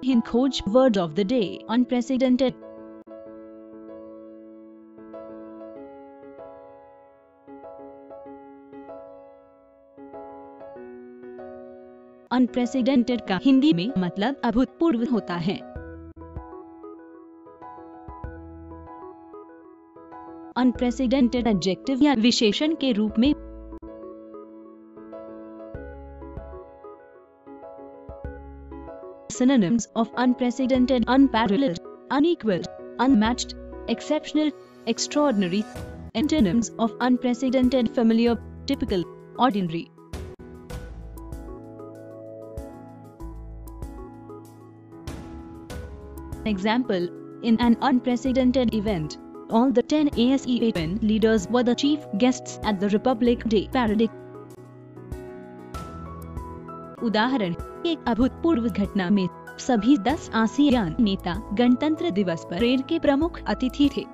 HinKhoj word of the day: unprecedented. Unprecedented का हिंदी में मतलब अभूतपूर्व होता है। अनप्रेसिडेंटेड एडजेक्टिव या विशेषण के रूप में synonyms of unprecedented: unparalleled, unequalled, unmatched, exceptional, extraordinary. Antonyms of unprecedented: familiar, typical, ordinary. Example: in an unprecedented event, all the 10 ASEAN leaders were the chief guests at the Republic Day parade. उदाहरण: एक अभूतपूर्व घटना में सभी 10 ASEAN नेता गणतंत्र दिवस parade के प्रमुख अतिथि थे।